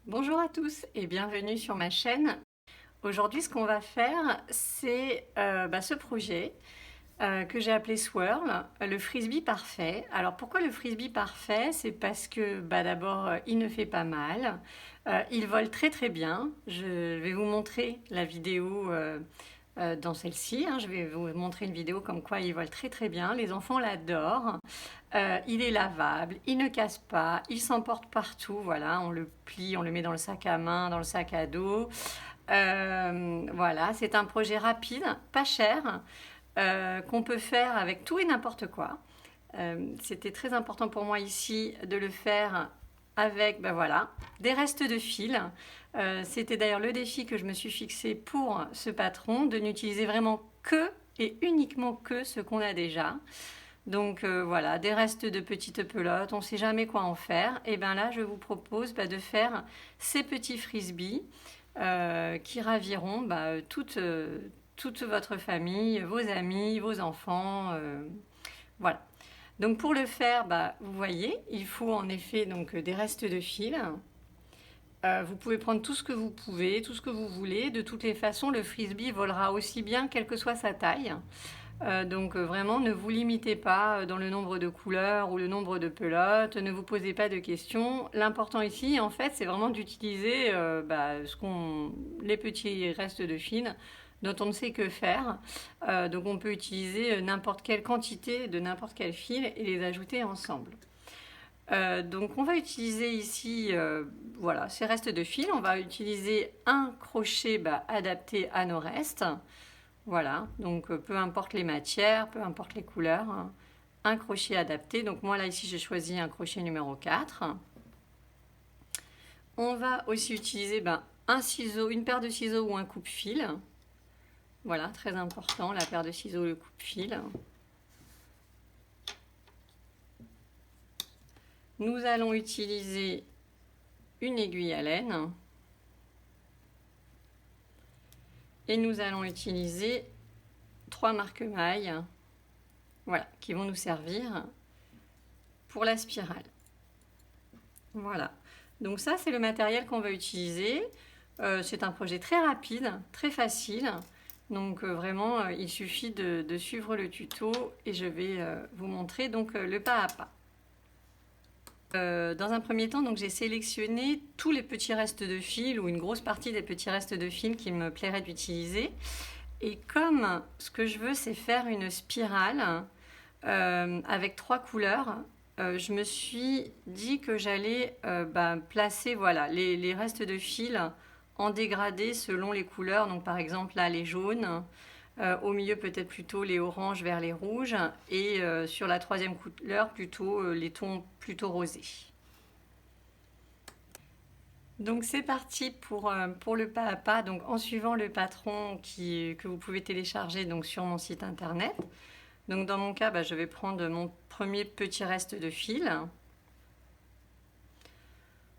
Bonjour à tous et bienvenue sur ma chaîne. Aujourd'hui, ce qu'on va faire, c'est ce projet que j'ai appelé Swirl, le frisbee parfait. Alors pourquoi le frisbee parfait? C'est parce que d'abord, il ne fait pas mal, il vole très très bien. Je vais vous montrer la vidéo dans celle-ci, hein. Je vais vous montrer une vidéo comme quoi il vole très très bien. Les enfants l'adorent. Il est lavable, il ne casse pas, il s'emporte partout. Voilà, on le plie, on le met dans le sac à main, dans le sac à dos. Voilà, c'est un projet rapide, pas cher, qu'on peut faire avec tout et n'importe quoi. C'était très important pour moi ici de le faire avec voilà, des restes de fil. C'était d'ailleurs le défi que je me suis fixé pour ce patron, de n'utiliser vraiment que et uniquement que ce qu'on a déjà. Donc voilà, des restes de petites pelotes, on ne sait jamais quoi en faire. Et bien là, je vous propose de faire ces petits frisbees qui raviront toute votre famille, vos amis, vos enfants. Voilà. Donc pour le faire, vous voyez, il faut en effet donc, des restes de fil. Vous pouvez prendre tout ce que vous pouvez, tout ce que vous voulez. De toutes les façons, le frisbee volera aussi bien quelle que soit sa taille. Donc vraiment, ne vous limitez pas dans le nombre de couleurs ou le nombre de pelotes, ne vous posez pas de questions. L'important ici, en fait, c'est vraiment d'utiliser les petits restes de fil dont on ne sait que faire. Donc on peut utiliser n'importe quelle quantité de n'importe quel fil et les ajouter ensemble. Donc on va utiliser ici voilà, ces restes de fil. On va utiliser un crochet adapté à nos restes. Voilà, donc peu importe les matières, peu importe les couleurs, hein, un crochet adapté. Donc moi là ici j'ai choisi un crochet numéro 4. On va aussi utiliser un ciseau, une paire de ciseaux ou un coupe-fil. Voilà, très important, la paire de ciseaux ou le coupe-fil. Nous allons utiliser une aiguille à laine. Et nous allons utiliser 3 marque-mailles, voilà, qui vont nous servir pour la spirale. Voilà. Donc ça, c'est le matériel qu'on va utiliser. C'est un projet très rapide, très facile. Donc vraiment, il suffit de suivre le tuto et je vais vous montrer donc le pas à pas. Dans un premier temps, j'ai sélectionné tous les petits restes de fil ou une grosse partie des petits restes de fil qui me plairait d'utiliser. Et comme ce que je veux, c'est faire une spirale avec 3 couleurs, je me suis dit que j'allais placer voilà, les restes de fil en dégradé selon les couleurs. Donc par exemple là les jaunes, au milieu peut-être plutôt les oranges vers les rouges et sur la troisième couleur plutôt les tons plutôt rosés. Donc c'est parti pour le pas à pas, donc en suivant le patron que vous pouvez télécharger donc, sur mon site internet. Donc dans mon cas, je vais prendre mon premier petit reste de fil.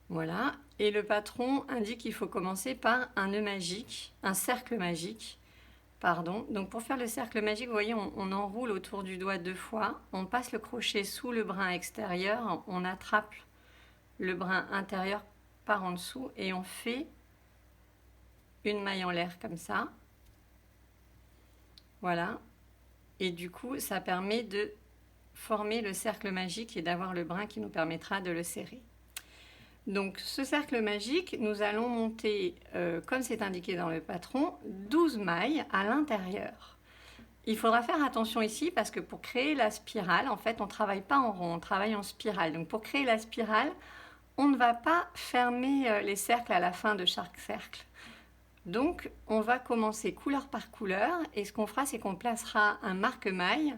Voilà. Et le patron indique qu'il faut commencer par un nœud magique, un cercle magique. Pardon. Donc pour faire le cercle magique, vous voyez, on enroule autour du doigt 2 fois. On passe le crochet sous le brin extérieur. On attrape le brin intérieur par en dessous et on fait une maille en l'air comme ça. Voilà. Et du coup, ça permet de former le cercle magique et d'avoir le brin qui nous permettra de le serrer. Donc ce cercle magique, nous allons monter, comme c'est indiqué dans le patron, 12 mailles à l'intérieur. Il faudra faire attention ici parce que pour créer la spirale, en fait, on ne travaille pas en rond, on travaille en spirale. Donc pour créer la spirale, on ne va pas fermer les cercles à la fin de chaque cercle. Donc on va commencer couleur par couleur et ce qu'on fera, c'est qu'on placera un marque-maille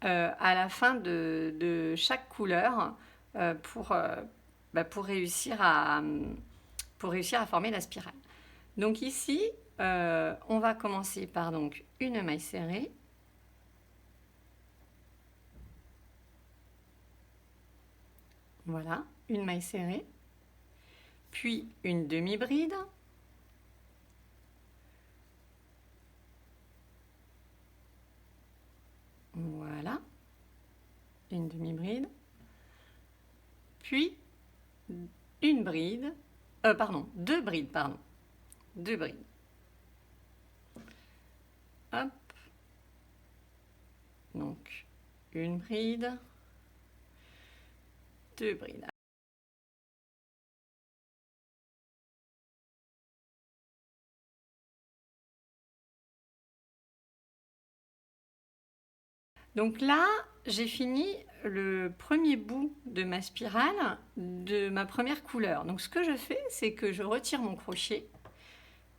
à la fin de chaque couleur pour réussir à former la spirale. Donc ici, on va commencer par donc une maille serrée. Voilà, une maille serrée. Puis une demi-bride. Voilà, une demi-bride. Puis une bride pardon, 2 brides, pardon. 2 brides. Hop. Donc, une bride, 2 brides. Donc là, j'ai fini le premier bout de ma spirale de ma première couleur. Donc ce que je fais, c'est que je retire mon crochet.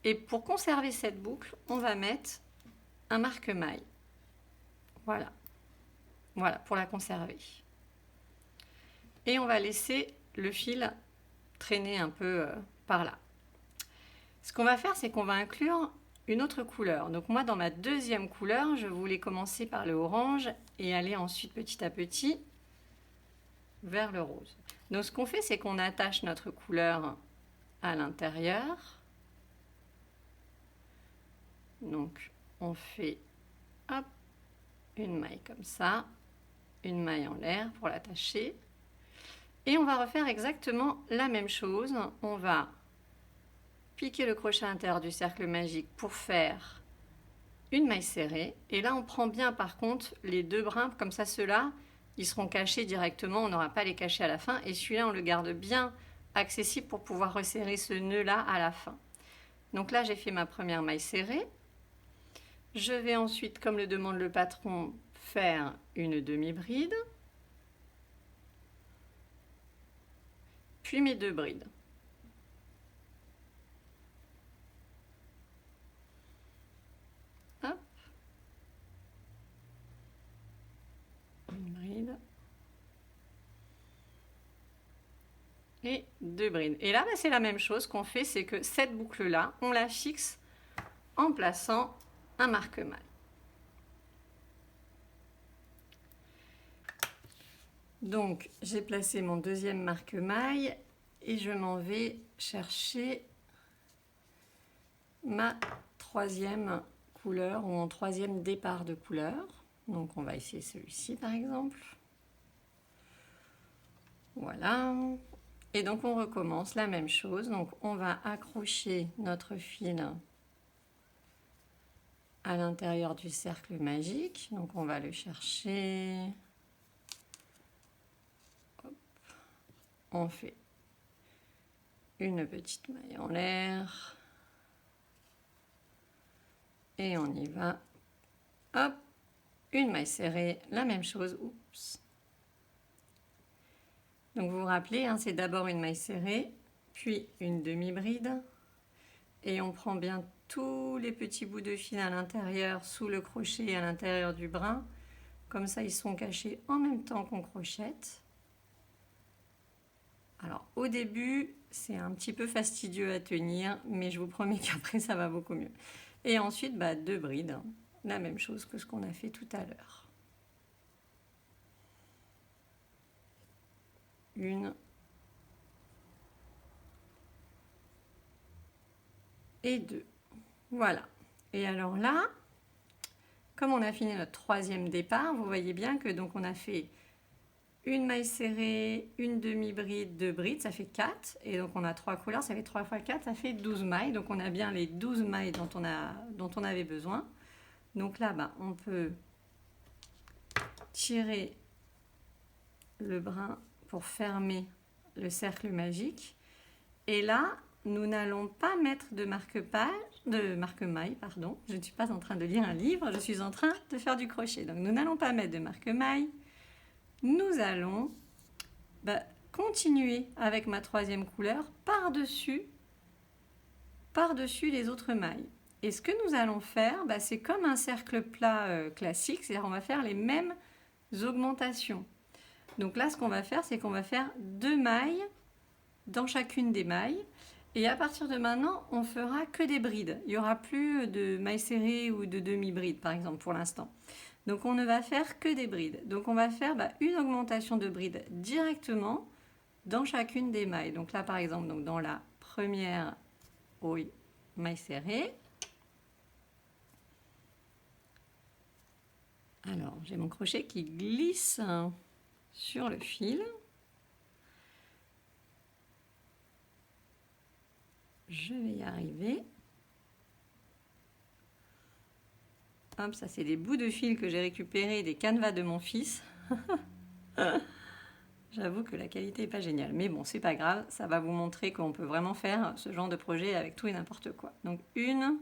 Et pour conserver cette boucle, on va mettre un marque-maille. Voilà. Voilà, pour la conserver. Et on va laisser le fil traîner un peu par là. Ce qu'on va faire, c'est qu'on va inclure une autre couleur. Donc moi, dans ma deuxième couleur, je voulais commencer par le orange et aller ensuite petit à petit vers le rose. Donc ce qu'on fait, c'est qu'on attache notre couleur à l'intérieur. Donc on fait hop, une maille comme ça, une maille en l'air pour l'attacher. Et on va refaire exactement la même chose. On va piquer le crochet à l'intérieur du cercle magique pour faire une maille serrée. Et là, on prend bien par contre les 2 brins, comme ça ceux-là, ils seront cachés directement, on n'aura pas les cacher à la fin. Et celui-là, on le garde bien accessible pour pouvoir resserrer ce nœud-là à la fin. Donc là, j'ai fait ma première maille serrée. Je vais ensuite, comme le demande le patron, faire une demi-bride. Puis mes 2 brides. Hop. Une bride. Et 2 brides. Et là, bah, c'est la même chose qu'on fait, c'est que cette boucle-là, on la fixe en plaçant un marque-maille. Donc, j'ai placé mon deuxième marque-maille et je m'en vais chercher ma troisième couleur ou mon troisième départ de couleur. Donc, on va essayer celui-ci par exemple. Voilà. Et donc, on recommence la même chose. Donc, on va accrocher notre fil à l'intérieur du cercle magique. Donc, on va le chercher. Hop. On fait une petite maille en l'air. Et on y va. Hop. Une maille serrée. La même chose. Oups. Donc, vous vous rappelez, hein, c'est d'abord une maille serrée, puis une demi-bride. Et on prend bien tous les petits bouts de fil à l'intérieur, sous le crochet et à l'intérieur du brin. Comme ça, ils sont cachés en même temps qu'on crochette. Alors, au début, c'est un petit peu fastidieux à tenir, mais je vous promets qu'après, ça va beaucoup mieux. Et ensuite, 2 brides, la même chose que ce qu'on a fait tout à l'heure. Une et 2. Voilà. Et alors là, comme on a fini notre troisième départ, vous voyez bien que donc on a fait une maille serrée, une demi-bride, 2 brides, ça fait 4. Et donc on a 3 couleurs, ça fait 3 fois 4, ça fait 12 mailles. Donc on a bien les 12 mailles dont on avait besoin. Donc là, on peut tirer le brin pour fermer le cercle magique. Et là, nous n'allons pas mettre de marque-maille, pardon. Je ne suis pas en train de lire un livre, je suis en train de faire du crochet. Donc nous n'allons pas mettre de marque-maille. Nous allons continuer avec ma troisième couleur par-dessus les autres mailles. Et ce que nous allons faire, c'est comme un cercle plat classique, c'est-à-dire on va faire les mêmes augmentations. Donc là, ce qu'on va faire, c'est qu'on va faire 2 mailles dans chacune des mailles. Et à partir de maintenant, on fera que des brides. Il n'y aura plus de mailles serrées ou de demi-brides, par exemple, pour l'instant. Donc, on ne va faire que des brides. Donc, on va faire une augmentation de brides directement dans chacune des mailles. Donc là, par exemple, donc dans la première maille serrée. Alors, j'ai mon crochet qui glisse sur le fil. Je vais y arriver. Hop, ça c'est des bouts de fil que j'ai récupérés des canevas de mon fils. J'avoue que la qualité n'est pas géniale, mais bon, c'est pas grave, ça va vous montrer qu'on peut vraiment faire ce genre de projet avec tout et n'importe quoi. Donc une,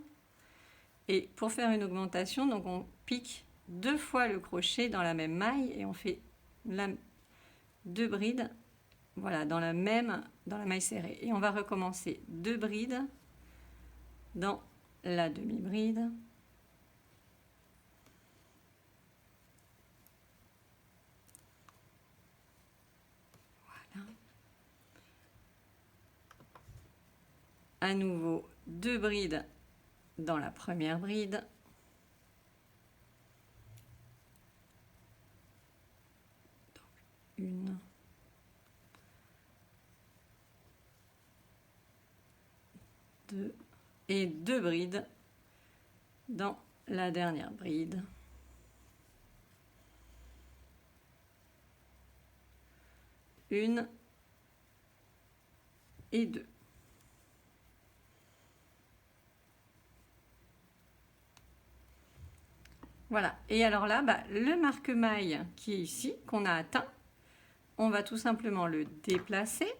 et pour faire une augmentation, donc on pique 2 fois le crochet dans la même maille et on fait 2 brides, voilà, dans la maille serrée. Et on va recommencer 2 brides dans la demi-bride. Voilà. À nouveau 2 brides dans la première bride. Donc, 1, 2 et 2 brides dans la dernière bride. 1 et 2. Voilà, et alors là, le marque-maille qui est ici, qu'on a atteint, on va tout simplement le déplacer.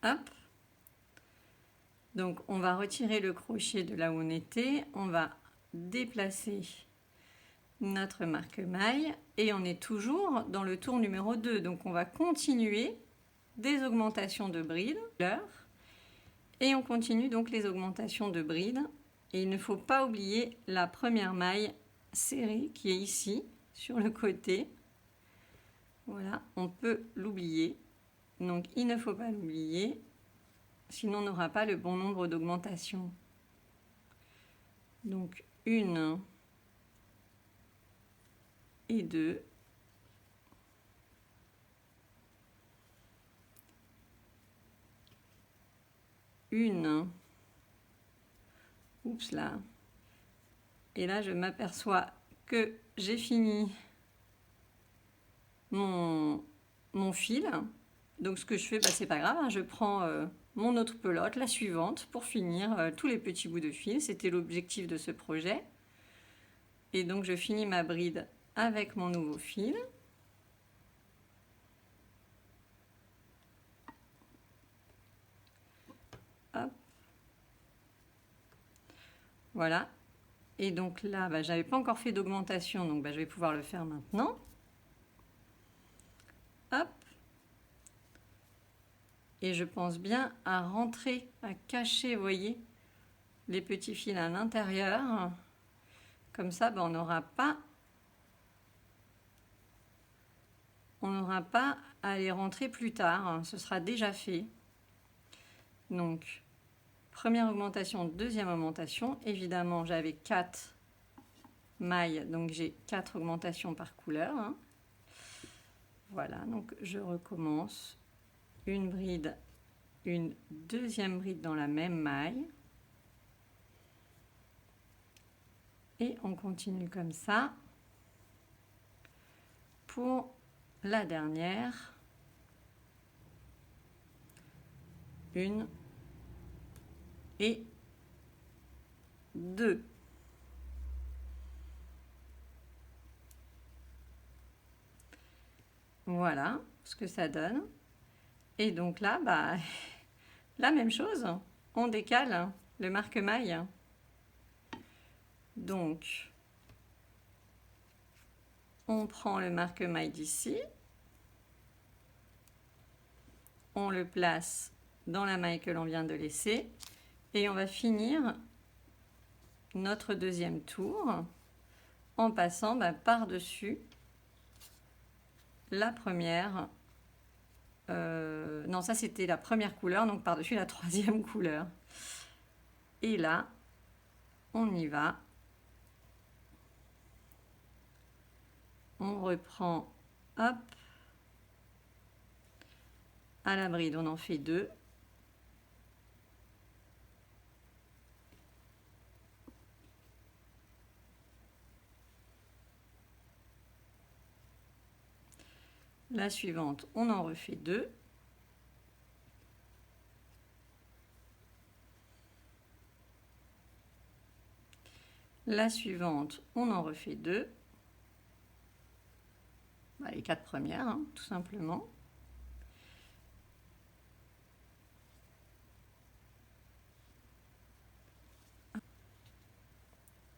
Hop. Donc on va retirer le crochet de là où on était, on va déplacer notre marque-maille et on est toujours dans le tour numéro 2. Donc on va continuer des augmentations de brides et on continue donc les augmentations de brides. Et il ne faut pas oublier la première maille serrée qui est ici sur le côté. Voilà, on peut l'oublier. Donc il ne faut pas l'oublier, sinon on n'aura pas le bon nombre d'augmentations. Donc 1 et 2. Une. Oups là. Et là, je m'aperçois que j'ai fini mon fil. Donc ce que je fais, c'est pas grave, hein, je prends mon autre pelote, la suivante, pour finir tous les petits bouts de fil. C'était l'objectif de ce projet. Et donc je finis ma bride avec mon nouveau fil. Hop. Voilà. Et donc là, j'avais pas encore fait d'augmentation, donc je vais pouvoir le faire maintenant. Hop. Et je pense bien à rentrer, à cacher, vous voyez, les petits fils à l'intérieur. Comme ça, on n'aura pas à les rentrer plus tard. Ce sera déjà fait. Donc, première augmentation, deuxième augmentation. Évidemment, j'avais 4 mailles, donc j'ai 4 augmentations par couleur. Voilà, donc je recommence. Une bride, une deuxième bride dans la même maille. Et on continue comme ça pour la dernière. Une et 2. Voilà ce que ça donne. Et donc là, la même chose, on décale le marque-maille. Donc, on prend le marque-maille d'ici, on le place dans la maille que l'on vient de laisser et on va finir notre deuxième tour en passant par-dessus la première. Non, ça c'était la première couleur, donc par-dessus la troisième couleur. Et là, on y va. On reprend, hop, à la bride, on en fait 2. La suivante, on en refait 2. La suivante, on en refait 2. Les 4 premières, hein, tout simplement.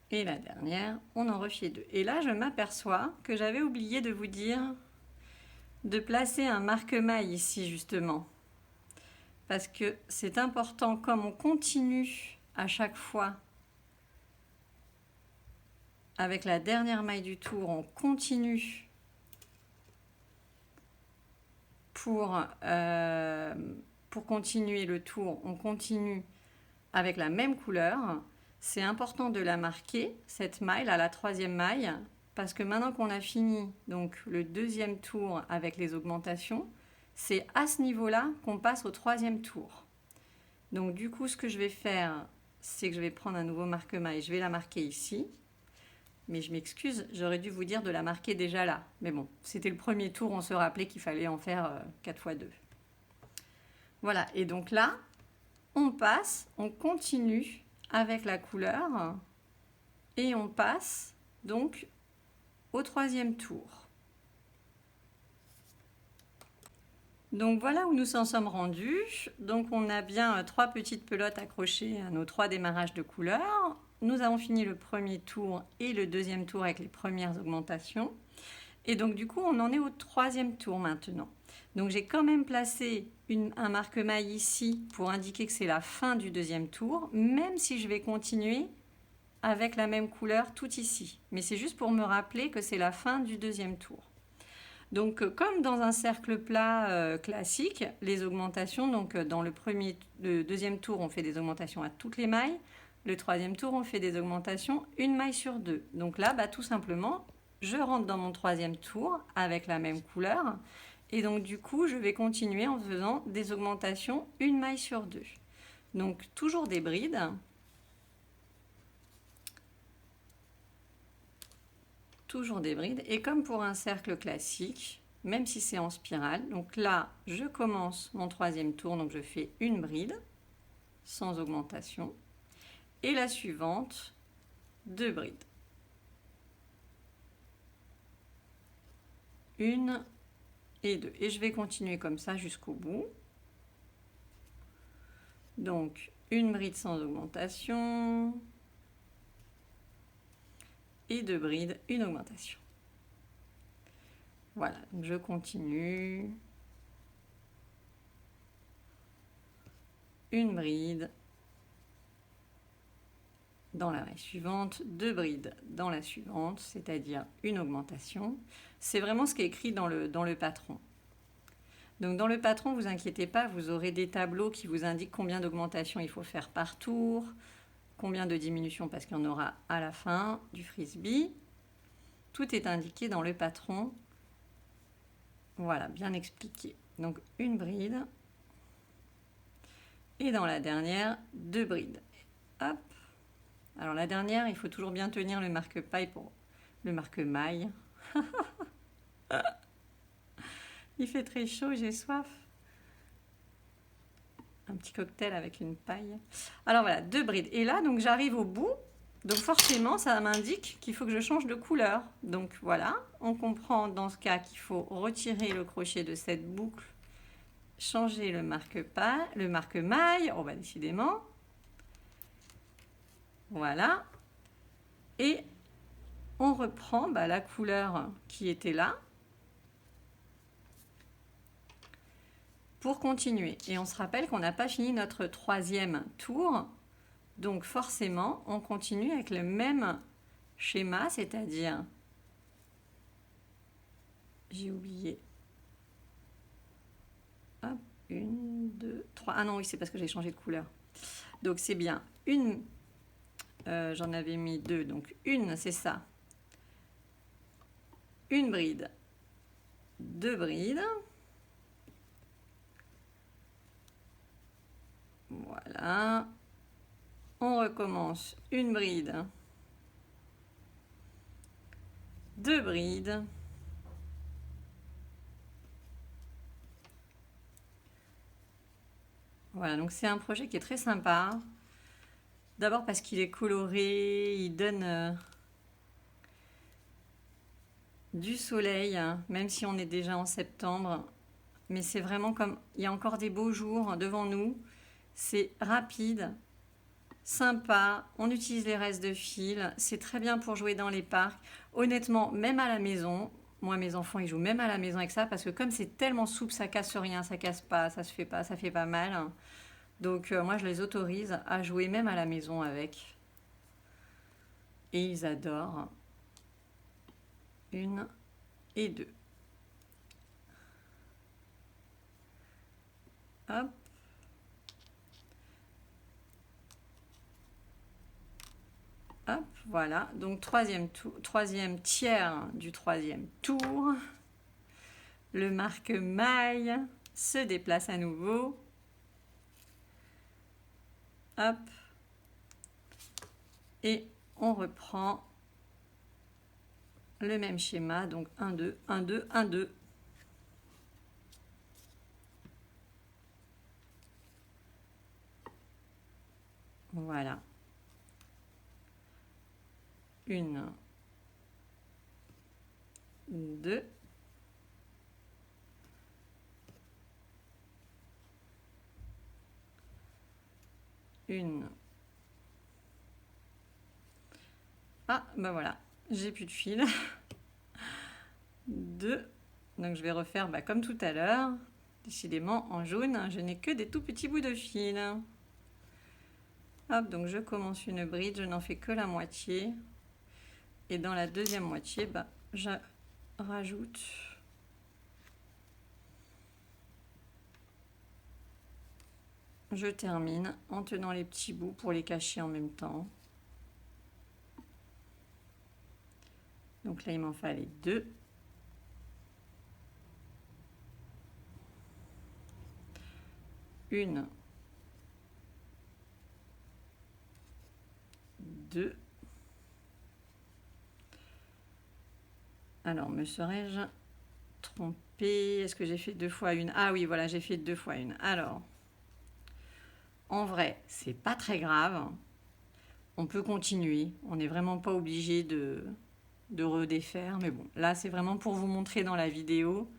Et la dernière, on en refait 2. Et là, je m'aperçois que j'avais oublié de vous dire de placer un marque-maille ici, justement. Parce que c'est important, comme on continue à chaque fois avec la dernière maille du tour, on continue pour continuer le tour, on continue avec la même couleur. C'est important de la marquer, cette maille, là, la troisième maille, parce que maintenant qu'on a fini donc, le deuxième tour avec les augmentations, c'est à ce niveau-là qu'on passe au troisième tour. Donc du coup, ce que je vais faire, c'est que je vais prendre un nouveau marque-maille, je vais la marquer ici. Mais je m'excuse, j'aurais dû vous dire de la marquer déjà là. Mais bon, c'était le premier tour, on se rappelait qu'il fallait en faire 4 x 2. Voilà, et donc là, on passe, on continue avec la couleur et on passe donc au troisième tour. Donc voilà où nous en sommes rendus. Donc on a bien 3 petites pelotes accrochées à nos 3 démarrages de couleurs. Nous avons fini le premier tour et le deuxième tour avec les premières augmentations. Et donc du coup, on en est au troisième tour maintenant. Donc j'ai quand même placé un marque-maille ici pour indiquer que c'est la fin du deuxième tour, même si je vais continuer avec la même couleur tout ici. Mais c'est juste pour me rappeler que c'est la fin du deuxième tour. Donc comme dans un cercle plat classique, les augmentations, donc dans le deuxième tour, on fait des augmentations à toutes les mailles. Le troisième tour, on fait des augmentations une maille sur 2. Donc là, tout simplement, je rentre dans mon troisième tour avec la même couleur. Et donc du coup, je vais continuer en faisant des augmentations une maille sur 2. Donc toujours des brides. Toujours des brides. Et comme pour un cercle classique, même si c'est en spirale, donc là, je commence mon troisième tour, donc je fais une bride sans augmentation. Et la suivante, 2 brides. Une et 2. Et je vais continuer comme ça jusqu'au bout. Donc, une bride sans augmentation. Et 2 brides, une augmentation. Voilà, donc je continue. Une bride dans la maille suivante, 2 brides dans la suivante, c'est-à-dire une augmentation. C'est vraiment ce qui est écrit dans le patron. Donc dans le patron, vous inquiétez pas, vous aurez des tableaux qui vous indiquent combien d'augmentations il faut faire par tour, combien de diminutions parce qu'il y en aura à la fin du frisbee. Tout est indiqué dans le patron. Voilà, bien expliqué. Donc une bride. Et dans la dernière, 2 brides. Hop. Alors la dernière, il faut toujours bien tenir le marque-paille pour le marque-maille. Il fait très chaud, j'ai soif. Un petit cocktail avec une paille. Alors voilà, 2 brides. Et là, donc j'arrive au bout. Donc forcément, ça m'indique qu'il faut que je change de couleur. Donc voilà, on comprend dans ce cas qu'il faut retirer le crochet de cette boucle, changer le marque-maille. Oh bah décidément. Voilà. Et on reprend la couleur qui était là pour continuer. Et on se rappelle qu'on n'a pas fini notre troisième tour. Donc forcément, on continue avec le même schéma, c'est-à-dire, j'ai oublié, hop, 1, 2, 3, ah non, oui, c'est parce que j'ai changé de couleur. Donc c'est bien une, j'en avais mis 2, donc une, c'est ça, une bride, 2 brides, voilà, on recommence une bride, 2 brides, Voilà, donc c'est un projet qui est très sympa. D'abord parce qu'il est coloré, il donne du soleil, hein, même si on est déjà en septembre. Mais c'est vraiment comme, il y a encore des beaux jours devant nous. C'est rapide, sympa, on utilise les restes de fil. C'est très bien pour jouer dans les parcs. Honnêtement, même à la maison, moi mes enfants ils jouent même à la maison avec ça parce que comme c'est tellement souple, ça casse rien, ça casse pas, ça se fait pas, ça fait pas mal. Donc moi je les autorise à jouer même à la maison avec. Et ils adorent. Une et deux. Hop. Hop, voilà. Donc troisième tiers du troisième tour. Le marque-maille se déplace à nouveau. Hop. Et on reprend le même schéma. Donc 1, 2, 1, 2, 1, 2. Voilà. Une, deux. Une. Ah, ben voilà, j'ai plus de fil. Deux. Donc je vais refaire comme tout à l'heure. Décidément, en jaune, je n'ai que des tout petits bouts de fil. Hop, donc je commence une bride, je n'en fais que la moitié. Et dans la deuxième moitié, je rajoute je termine en tenant les petits bouts pour les cacher en même temps. Donc là, il m'en fallait deux. Une, deux. Alors, me serais-je trompée? Est-ce que j'ai fait 2 fois une? Ah oui, voilà, j'ai fait 2 fois une. Alors, en vrai, c'est pas très grave. On peut continuer. On n'est vraiment pas obligé de redéfaire. Mais bon, là, c'est vraiment pour vous montrer dans la vidéo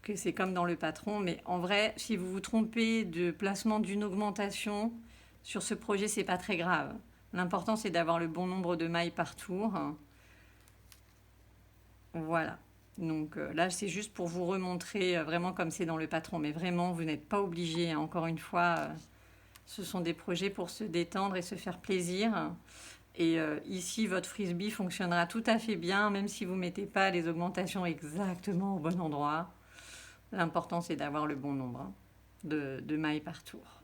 que c'est comme dans le patron. Mais en vrai, si vous vous trompez de placement d'une augmentation sur ce projet, c'est pas très grave. L'important, c'est d'avoir le bon nombre de mailles par tour. Voilà. Donc là, c'est juste pour vous remontrer vraiment comme c'est dans le patron. Mais vraiment, vous n'êtes pas obligé. Hein. Encore une fois, ce sont des projets pour se détendre et se faire plaisir. Et ici, votre frisbee fonctionnera tout à fait bien, même si vous ne mettez pas les augmentations exactement au bon endroit. L'important, c'est d'avoir le bon nombre de mailles par tour.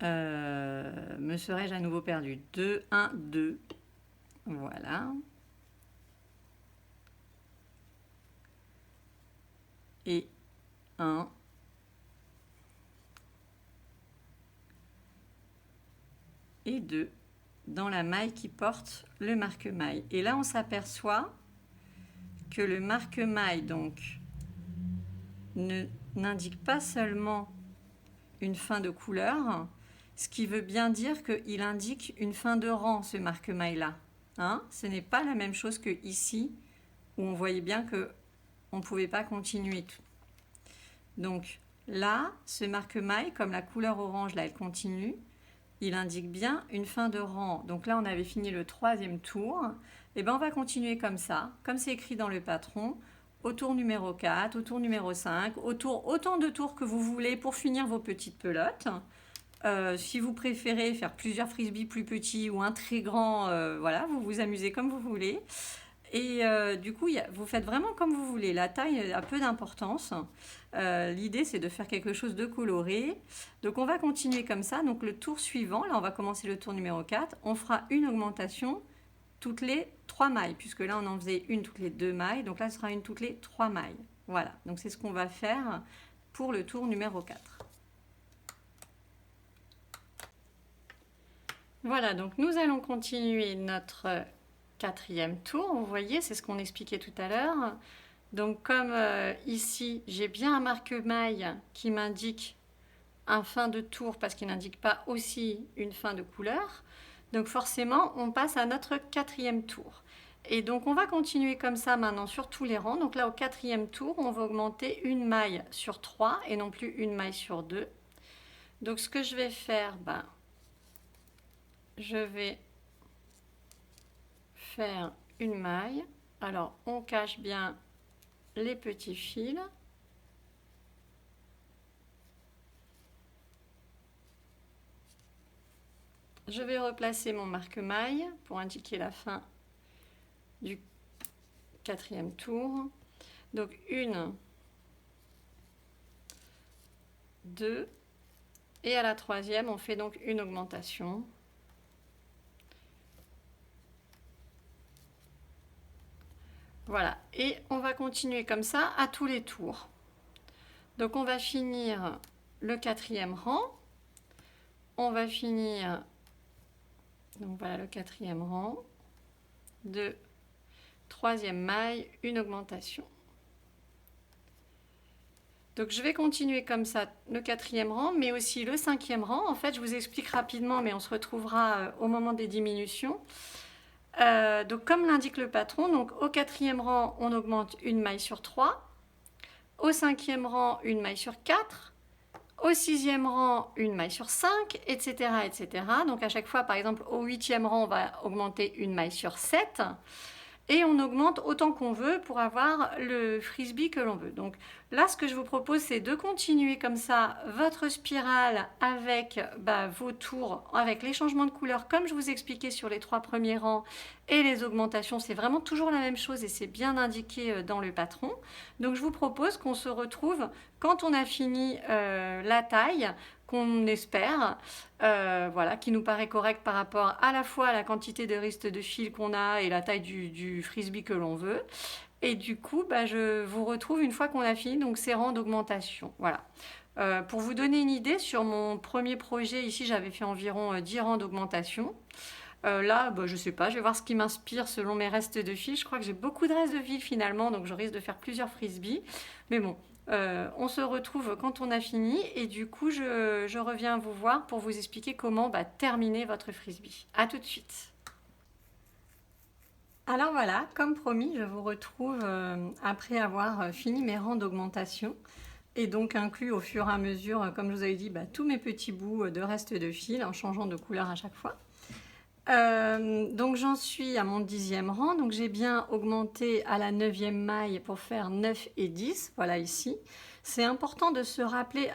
Me serais-je à nouveau perdu? 2, 1, 2. Voilà. Et 1. Et 2 dans la maille qui porte le marque-maille. Et là, on s'aperçoit que le marque-maille donc n'indique pas seulement une fin de couleur, ce qui veut bien dire qu'il indique une fin de rang, ce marque-maille là. Hein, ce n'est pas la même chose que ici où on voyait bien que on ne pouvait pas continuer tout. Donc là, ce marque-maille, comme la couleur orange là, elle continue, il indique bien une fin de rang. Donc là, on avait fini le troisième tour. Et on va continuer comme ça, comme c'est écrit dans le patron, au tour numéro 4, au tour numéro 5, autant de tours que vous voulez pour finir vos petites pelotes. Si vous préférez faire plusieurs frisbees plus petits ou un très grand, voilà, vous vous amusez comme vous voulez. Et du coup, vous faites vraiment comme vous voulez. La taille a peu d'importance. L'idée, c'est de faire quelque chose de coloré. Donc, on va continuer comme ça. Donc, le tour suivant, là, on va commencer le tour numéro 4. On fera une augmentation toutes les 3 mailles, puisque là, on en faisait une toutes les 2 mailles. Donc là, ce sera une toutes les 3 mailles. Voilà. Donc, c'est ce qu'on va faire pour le tour numéro 4. Voilà. Donc, nous allons continuer notre 4e tour, vous voyez, c'est ce qu'on expliquait tout à l'heure. Donc comme ici, j'ai bien un marque-maille qui m'indique un fin de tour parce qu'il n'indique pas aussi une fin de couleur. Donc forcément, on passe à notre quatrième tour. Et donc on va continuer comme ça maintenant sur tous les rangs. Donc là, au quatrième tour, on va augmenter une maille sur 3 et non plus une maille sur 2. Donc ce que je vais faire, je vais faire une maille. Alors on cache bien les petits fils. Je vais replacer mon marque-maille pour indiquer la fin du quatrième tour. Donc 1, 2, et à la troisième, on fait donc une augmentation. Voilà, et on va continuer comme ça à tous les tours. Donc on va finir le quatrième rang. On va finir, donc voilà le quatrième rang. 2, troisième maille, une augmentation. Donc je vais continuer comme ça le quatrième rang, mais aussi le cinquième rang. En fait, je vous explique rapidement, mais on se retrouvera au moment des diminutions. Donc comme l'indique le patron, donc au quatrième rang, on augmente une maille sur 3. Au cinquième rang, une maille sur 4. Au sixième rang, une maille sur 5, etc., etc. Donc à chaque fois, par exemple, au huitième rang, on va augmenter une maille sur 7. Et on augmente autant qu'on veut pour avoir le frisbee que l'on veut. Donc là, ce que je vous propose, c'est de continuer comme ça votre spirale avec vos tours, avec les changements de couleur, comme je vous expliquais sur les 3 premiers rangs, et les augmentations. C'est vraiment toujours la même chose et c'est bien indiqué dans le patron. Donc je vous propose qu'on se retrouve quand on a fini la taille, qu'on espère, voilà, qui nous paraît correct par rapport à la fois à la quantité de ristes de fil qu'on a et la taille du frisbee que l'on veut. Et du coup, je vous retrouve une fois qu'on a fini donc ces rangs d'augmentation. Voilà. Pour vous donner une idée, sur mon premier projet, ici, j'avais fait environ 10 rangs d'augmentation. Là, je sais pas, je vais voir ce qui m'inspire selon mes restes de fil. Je crois que j'ai beaucoup de restes de fil finalement, donc je risque de faire plusieurs frisbees. Mais bon, on se retrouve quand on a fini et du coup, je reviens vous voir pour vous expliquer comment terminer votre frisbee. A tout de suite. Alors voilà, comme promis, je vous retrouve après avoir fini mes rangs d'augmentation et donc inclus au fur et à mesure, comme je vous avais dit, tous mes petits bouts de restes de fil en changeant de couleur à chaque fois. Donc j'en suis à mon 10e rang, donc j'ai bien augmenté à la 9e maille pour faire 9 et 10, voilà ici. C'est important de se rappeler,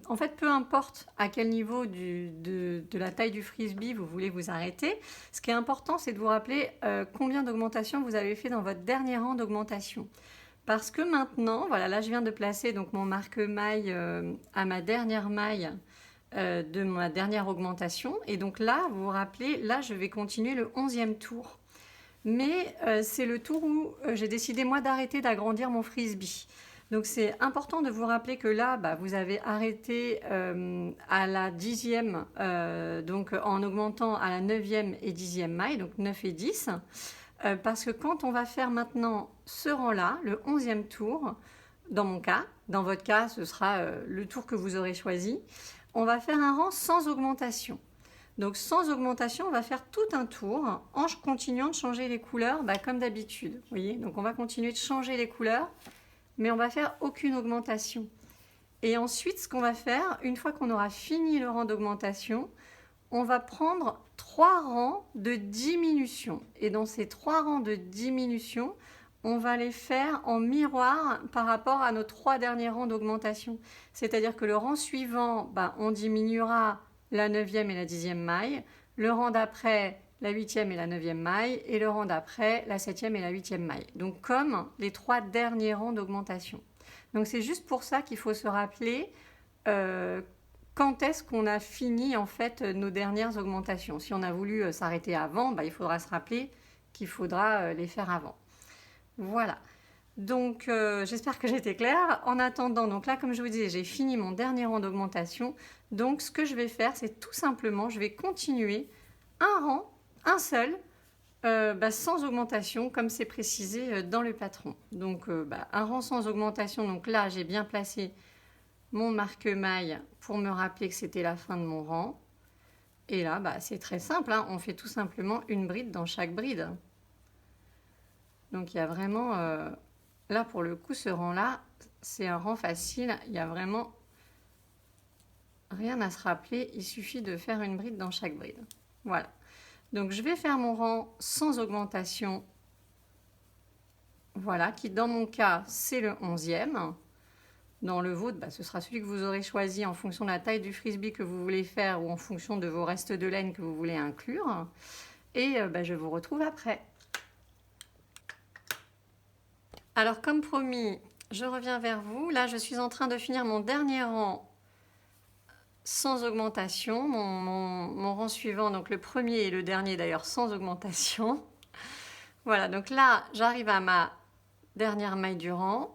en fait peu importe à quel niveau de la taille du frisbee vous voulez vous arrêter, ce qui est important c'est de vous rappeler combien d'augmentations vous avez fait dans votre dernier rang d'augmentation. Parce que maintenant, voilà, là je viens de placer donc mon marque-maille à ma dernière maille de ma dernière augmentation. Et donc là, vous vous rappelez, là je vais continuer le 11e tour. Mais c'est le tour où j'ai décidé moi d'arrêter d'agrandir mon frisbee. Donc c'est important de vous rappeler que là, vous avez arrêté à la 10e, donc en augmentant à la 9e et 10e maille, donc 9 et 10. Parce que quand on va faire maintenant ce rang-là, le 11e tour, dans mon cas, dans votre cas, ce sera le tour que vous aurez choisi, on va faire un rang sans augmentation. Donc sans augmentation, on va faire tout un tour en continuant de changer les couleurs comme d'habitude. Vous voyez, donc on va continuer de changer les couleurs, mais on va faire aucune augmentation. Et ensuite, ce qu'on va faire, une fois qu'on aura fini le rang d'augmentation, on va prendre 3 rangs de diminution. Et dans ces 3 rangs de diminution, on va les faire en miroir par rapport à nos 3 derniers rangs d'augmentation. C'est-à-dire que le rang suivant, on diminuera la 9e et la 10e maille, le rang d'après, la 8e et la 9e maille, et le rang d'après, la 7e et la 8e maille. Donc comme les 3 derniers rangs d'augmentation. Donc c'est juste pour ça qu'il faut se rappeler quand est-ce qu'on a fini en fait nos dernières augmentations. Si on a voulu s'arrêter avant, il faudra se rappeler qu'il faudra les faire avant. Voilà. Donc j'espère que j'étais claire. En attendant, donc là comme je vous disais, j'ai fini mon dernier rang d'augmentation. Donc ce que je vais faire, c'est tout simplement, je vais continuer un rang, un seul, sans augmentation, comme c'est précisé dans le patron. Donc un rang sans augmentation, donc là j'ai bien placé mon marque-maille pour me rappeler que c'était la fin de mon rang. Et là, c'est très simple, hein, on fait tout simplement une bride dans chaque bride. Donc il y a vraiment, là pour le coup, ce rang-là, c'est un rang facile, il y a vraiment rien à se rappeler, il suffit de faire une bride dans chaque bride. Voilà. Donc je vais faire mon rang sans augmentation, voilà, qui dans mon cas, c'est le 11e. Dans le vôtre, ce sera celui que vous aurez choisi en fonction de la taille du frisbee que vous voulez faire ou en fonction de vos restes de laine que vous voulez inclure. Et je vous retrouve après. Alors comme promis, je reviens vers vous. Là, je suis en train de finir mon dernier rang sans augmentation. Mon rang suivant, donc le premier et le dernier d'ailleurs sans augmentation. Voilà, donc là, j'arrive à ma dernière maille du rang.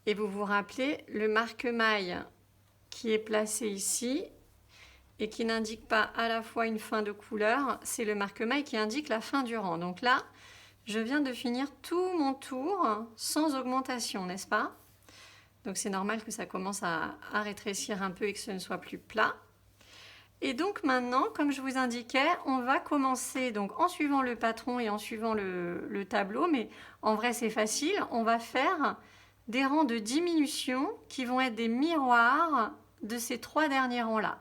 Et vous vous rappelez, le marque-maille qui est placé ici et qui n'indique pas à la fois une fin de couleur, c'est le marque-maille qui indique la fin du rang. Donc là, je viens de finir tout mon tour sans augmentation, n'est-ce pas? Donc c'est normal que ça commence à rétrécir un peu et que ce ne soit plus plat. Et donc maintenant, comme je vous indiquais, on va commencer donc en suivant le patron et en suivant le tableau, mais en vrai c'est facile, on va faire des rangs de diminution qui vont être des miroirs de ces 3 derniers rangs-là.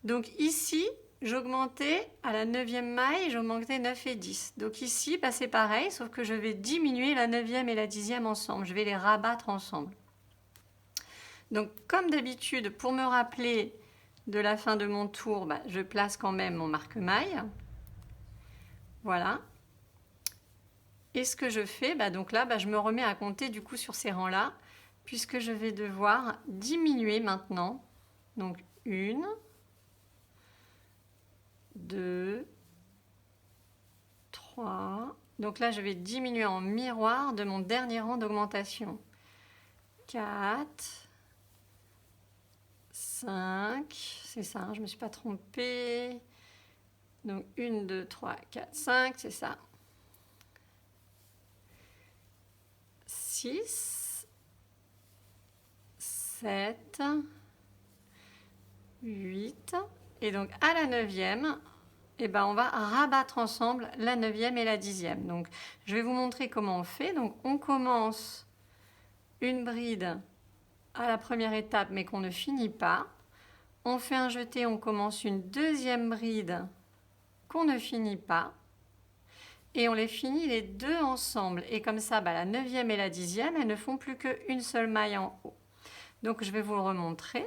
Donc ici, j'augmentais à la 9e maille, j'augmentais 9 et 10. Donc ici, c'est pareil, sauf que je vais diminuer la 9e et la 10e ensemble. Je vais les rabattre ensemble. Donc comme d'habitude, pour me rappeler de la fin de mon tour, je place quand même mon marque-maille. Voilà. Et ce que je fais, donc là, je me remets à compter du coup sur ces rangs-là, puisque je vais devoir diminuer maintenant. Donc 1, 2, 3. Donc là, je vais diminuer en miroir de mon dernier rang d'augmentation. 4, 5, c'est ça, je ne me suis pas trompée. Donc 1, 2, 3, 4, 5, c'est ça. 6, 7, 8. Et donc à la 9e, on va rabattre ensemble la 9e et la 10e. Donc je vais vous montrer comment on fait. Donc on commence une bride à la première étape mais qu'on ne finit pas. On fait un jeté, on commence une deuxième bride qu'on ne finit pas. Et on les finit les deux ensemble. Et comme ça, la 9e et la 10e, elles ne font plus qu'une seule maille en haut. Donc je vais vous le remontrer.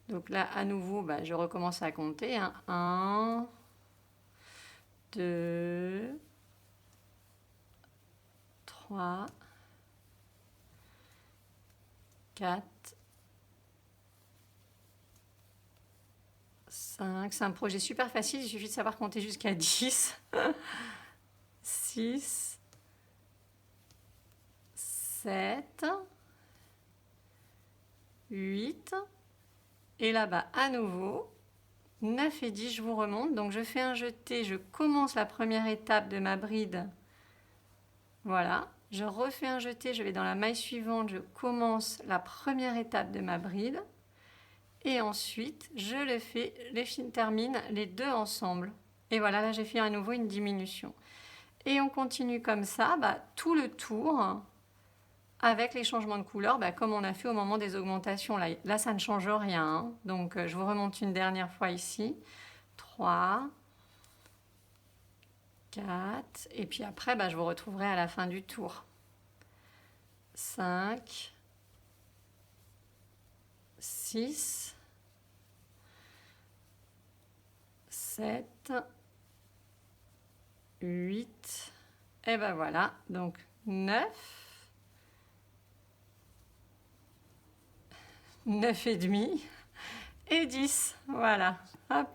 Donc là, à nouveau, je recommence à compter. 1, 2, 3, 4, 5. C'est un projet super facile, il suffit de savoir compter jusqu'à 10. 6, 7, 8. Et là-bas, à nouveau, 9 et 10, je vous remonte. Donc je fais un jeté, je commence la première étape de ma bride. Voilà, je refais un jeté, je vais dans la maille suivante, je commence la première étape de ma bride. Et ensuite, je termine les deux ensemble. Et voilà, là j'ai fait à nouveau une diminution. Et on continue comme ça, tout le tour, avec les changements de couleur, comme on a fait au moment des augmentations. Là ça ne change rien. Hein. Donc je vous remonte une dernière fois ici. 3, 4, et puis après, je vous retrouverai à la fin du tour. 5, 6, 7, 8, et voilà, donc 9, 9 et demi, et 10, voilà, hop.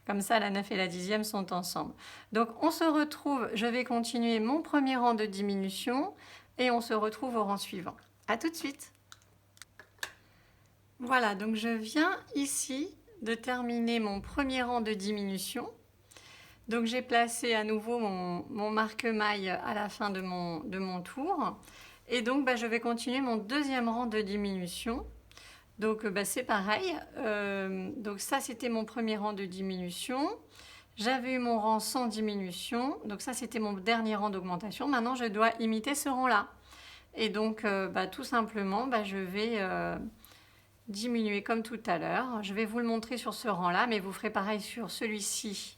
Comme ça, la 9 et la 10e sont ensemble. Donc, on se retrouve, je vais continuer mon premier rang de diminution et on se retrouve au rang suivant. A tout de suite. Voilà, donc je viens ici de terminer mon premier rang de diminution. Donc j'ai placé à nouveau mon marque-maille à la fin de mon tour. Et donc je vais continuer mon deuxième rang de diminution. Donc c'est pareil. Donc ça c'était mon premier rang de diminution. J'avais eu mon rang sans diminution. Donc ça c'était mon dernier rang d'augmentation. Maintenant je dois imiter ce rang-là. Et donc tout simplement je vais diminuer comme tout à l'heure. Je vais vous le montrer sur ce rang-là, mais vous ferez pareil sur celui-ci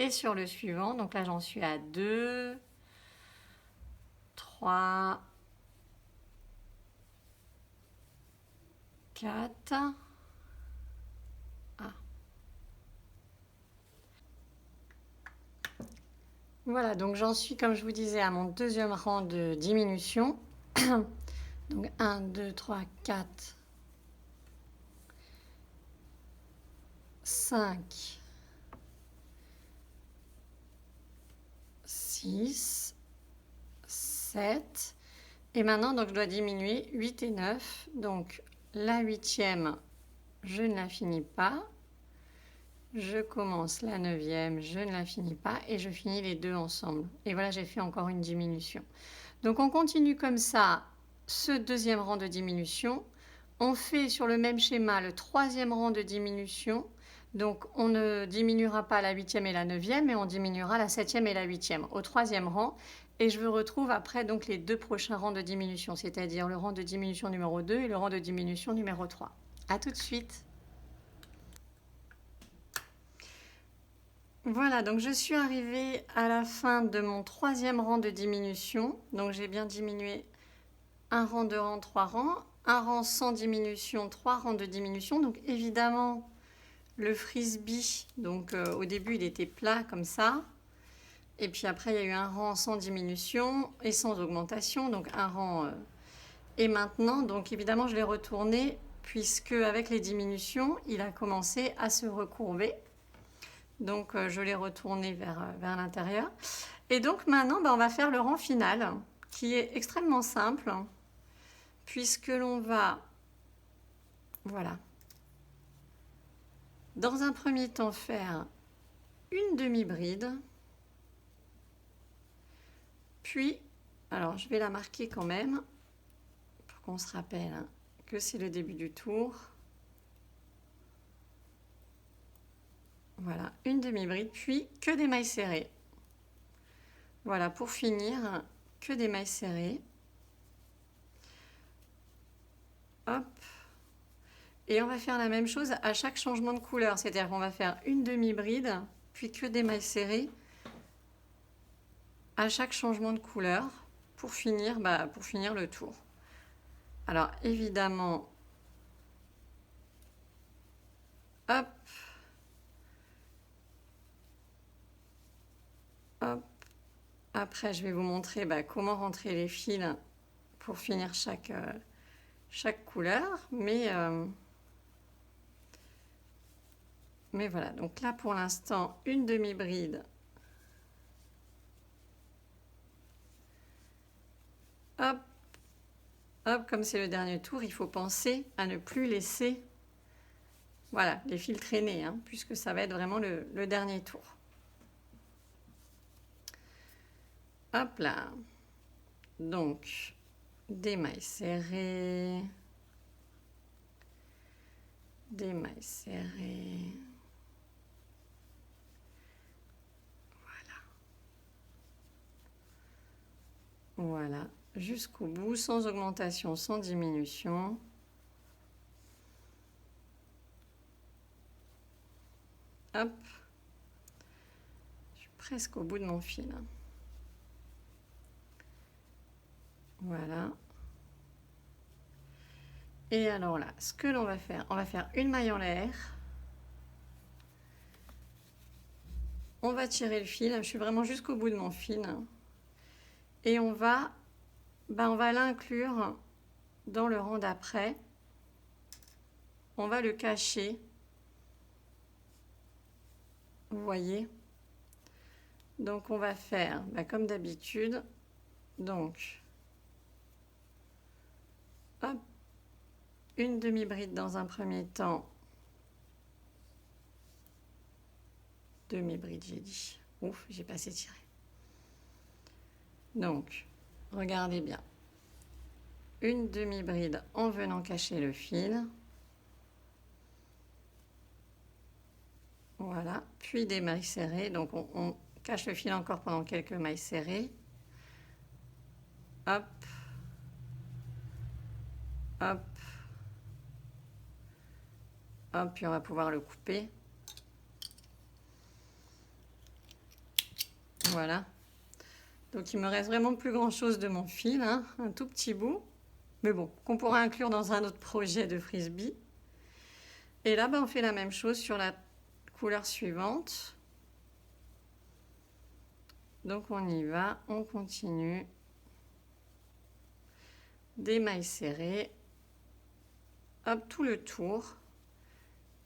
et sur le suivant. Donc là, j'en suis à 2, 3, 4. Ah. Voilà, donc j'en suis, comme je vous disais, à mon deuxième rang de diminution. Donc 1, 2, 3, 4, 5, 6, 7. Et maintenant, donc, je dois diminuer 8 et 9. Donc, la huitième, je ne la finis pas. Je commence la neuvième, je ne la finis pas. Et je finis les deux ensemble. Et voilà, j'ai fait encore une diminution. Donc, on continue comme ça ce deuxième rang de diminution. On fait sur le même schéma le troisième rang de diminution. Donc, on ne diminuera pas la huitième et la neuvième, mais on diminuera la septième et la huitième au troisième rang. Et je vous retrouve après donc les deux prochains rangs de diminution, c'est-à-dire le rang de diminution numéro 2 et le rang de diminution numéro 3. A tout de suite. Voilà, donc je suis arrivée à la fin de mon troisième rang de diminution. Donc j'ai bien diminué un rang, deux rangs, trois rangs. Un rang sans diminution, trois rangs de diminution. Donc évidemment, le frisbee, donc au début il était plat comme ça. Et puis après il y a eu un rang sans diminution et sans augmentation. Donc un rang... Et maintenant, donc évidemment je l'ai retourné puisque avec les diminutions, il a commencé à se recourber. Donc je l'ai retourné vers l'intérieur. Et donc maintenant, on va faire le rang final qui est extrêmement simple puisque l'on va, voilà, dans un premier temps faire une demi-bride, puis, alors je vais la marquer quand même pour qu'on se rappelle que c'est le début du tour. Voilà, une demi-bride, puis que des mailles serrées. Voilà, pour finir, que des mailles serrées. Hop. Et on va faire la même chose à chaque changement de couleur. C'est-à-dire qu'on va faire une demi-bride, puis que des mailles serrées à chaque changement de couleur pour finir le tour. Alors évidemment, hop, hop. Après, je vais vous montrer comment rentrer les fils pour finir chaque couleur. Mais voilà, donc là pour l'instant, une demi-bride. Hop, hop, comme c'est le dernier tour, il faut penser à ne plus laisser les fils traîner, puisque ça va être vraiment le dernier tour. Hop là. Donc, des mailles serrées. Des mailles serrées. Voilà, jusqu'au bout, sans augmentation, sans diminution. Hop, je suis presque au bout de mon fil. Voilà. Et alors là, ce que l'on va faire, on va faire une maille en l'air. On va tirer le fil, je suis vraiment jusqu'au bout de mon fil. Et on va l'inclure dans le rang d'après. On va le cacher. Vous voyez? Donc on va faire comme d'habitude. Donc, hop, une demi-bride dans un premier temps. Demi-bride, j'ai dit. Ouf, j'ai pas assez tiré. Donc, regardez bien. Une demi-bride en venant cacher le fil. Voilà, puis des mailles serrées. Donc on cache le fil encore pendant quelques mailles serrées. Hop, hop, hop, puis on va pouvoir le couper. Voilà. Donc il me reste vraiment plus grand chose de mon fil, hein, un tout petit bout. Mais bon, qu'on pourra inclure dans un autre projet de frisbee. Et là, on fait la même chose sur la couleur suivante. Donc on y va, on continue. Des mailles serrées. Hop, tout le tour.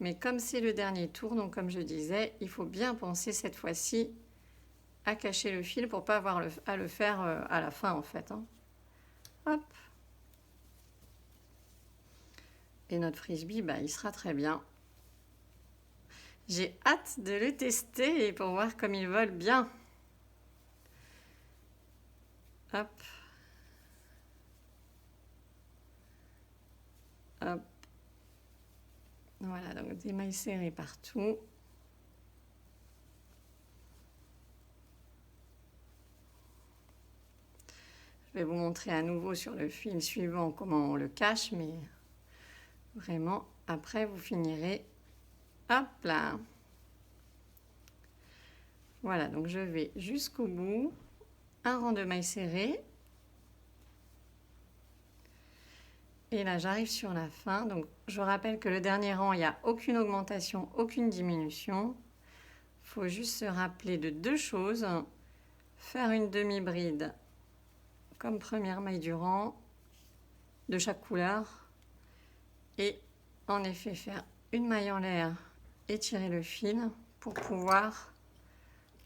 Mais comme c'est le dernier tour, donc comme je disais, il faut bien penser cette fois-ci à cacher le fil pour ne pas avoir à le faire à la fin en fait. Hein. Hop. Et notre frisbee, il sera très bien. J'ai hâte de le tester pour voir comme il vole bien. Hop. Hop. Voilà, donc des mailles serrées partout. Je vais vous montrer à nouveau sur le fil suivant comment on le cache, mais vraiment, après, vous finirez. Hop là. Voilà, donc je vais jusqu'au bout. Un rang de mailles serrées. Et là, j'arrive sur la fin. Donc, je rappelle que le dernier rang, il n'y a aucune augmentation, aucune diminution. Il faut juste se rappeler de deux choses. Faire une demi-bride comme première maille du rang de chaque couleur. Et en effet, faire une maille en l'air et tirer le fil pour pouvoir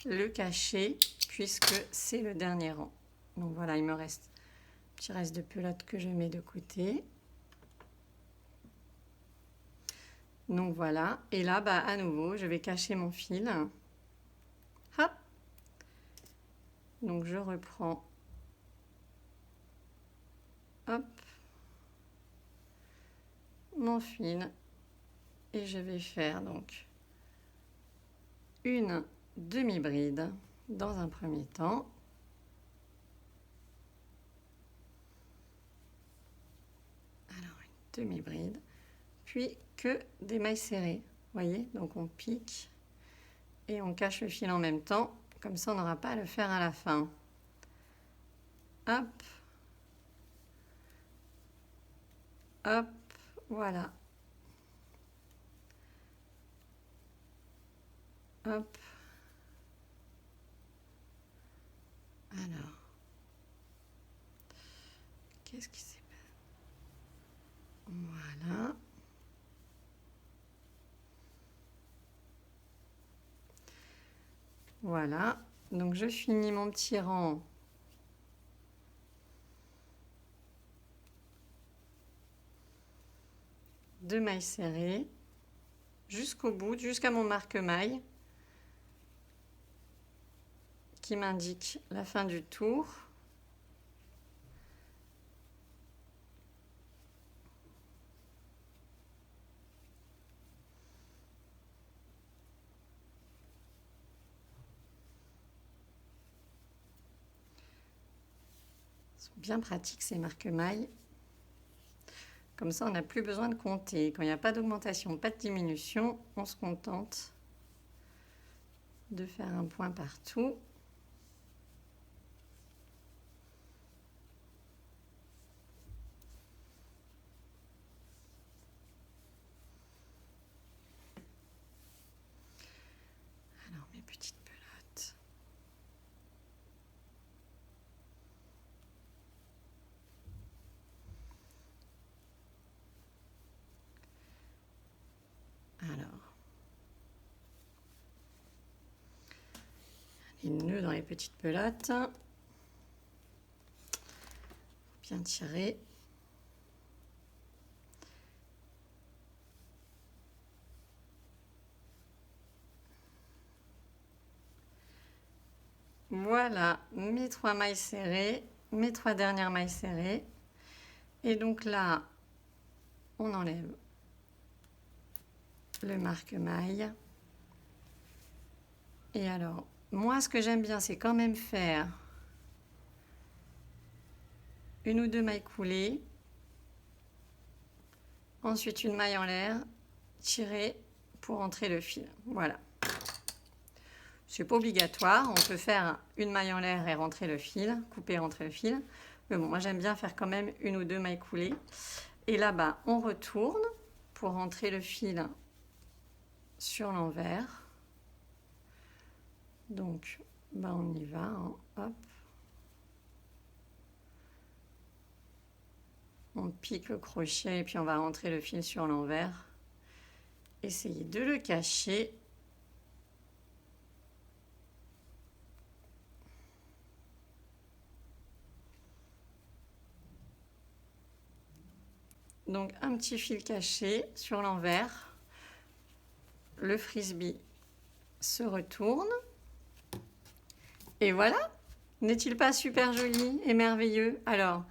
le cacher puisque c'est le dernier rang. Donc voilà, il me reste un petit reste de pelote que je mets de côté. Donc voilà, et là, à nouveau, je vais cacher mon fil. Hop. Donc je reprends. Hop. Mon fil. Et je vais faire donc une demi-bride dans un premier temps. Alors, une demi-bride. Puis que des mailles serrées. Vous voyez, donc on pique et on cache le fil en même temps. Comme ça, on n'aura pas à le faire à la fin. Hop. Hop. Voilà. Hop. Alors. Qu'est-ce qui s'est passé? Voilà. Voilà. Donc je finis mon petit rang. De mailles serrées jusqu'au bout, jusqu'à mon marque-maille qui m'indique la fin du tour. Ils sont bien pratiques ces marque-mailles. Comme ça, on n'a plus besoin de compter. Quand il n'y a pas d'augmentation, pas de diminution, on se contente de faire un point partout. Alors, mes petites pelotes. Alors, les nœuds dans les petites pelotes. Bien tirer. voilà mes 3 mailles serrées, mes 3 dernières mailles serrées. Et donc là, on enlève le marque-maille. Et alors, moi, ce que j'aime bien, c'est quand même faire une ou deux mailles coulées. Ensuite, une maille en l'air, tirer pour entrer le fil. Voilà. C'est pas obligatoire. On peut faire une maille en l'air et rentrer le fil, couper et rentrer le fil. Mais bon, moi, j'aime bien faire quand même une ou deux mailles coulées. Et là-bas, on retourne pour rentrer le fil sur l'envers. Donc, on y va. Hein. Hop. On pique le crochet et puis on va rentrer le fil sur l'envers. Essayez de le cacher. Donc un petit fil caché sur l'envers. Le frisbee se retourne. Et voilà. N'est-il pas super joli et merveilleux? Alors,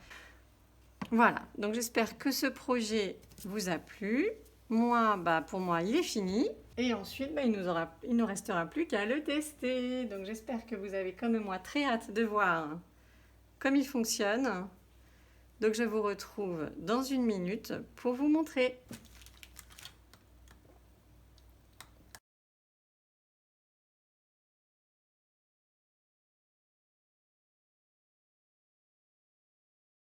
voilà. Donc j'espère que ce projet vous a plu. Moi, pour moi, il est fini. Et ensuite, il ne restera plus qu'à le tester. Donc j'espère que vous avez comme moi très hâte de voir comme il fonctionne. Donc je vous retrouve dans une minute pour vous montrer.